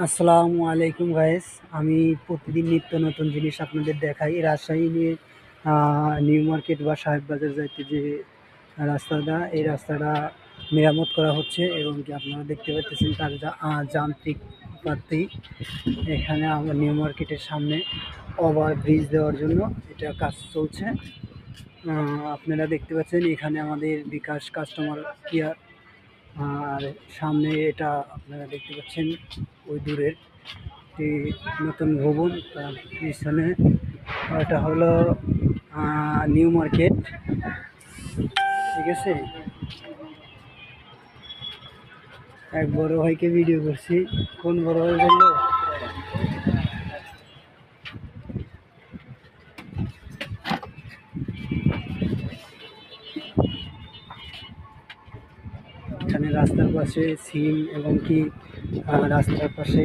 আসসালামু আলাইকুম গাইস। আমি প্রতিদিন নিত্য নতুন জিনিস আপনাদের দেখাই। রাজশাহী নিয়ে নিউ মার্কেট বা সাহেব বাজার যাইতে যে রাস্তাটা, এই রাস্তাটা মেরামত করা হচ্ছে এবং কি আপনারা দেখতে পাচ্ছেন তার যান্ত্রিক পাতি। এখানে আমরা নিউ মার্কেটের সামনে ওভার ব্রিজ দেওয়ার জন্য এটা কাজ চলছে। আপনারা দেখতে পাচ্ছেন এখানে আমাদের বিকাশ কাস্টমার কেয়ার, আর সামনে এটা আপনারা দেখতে পাচ্ছেন ওই দূরের একটি নতুন ভবন, তার পিছনে এটা হলো নিউ মার্কেট। ঠিক আছে, এক বড় ভাইকে ভিডিও করছি। কোন বড় ভাই বললো? এখানে রাস্তার পাশে সিম এবং কি রাস্তার পাশে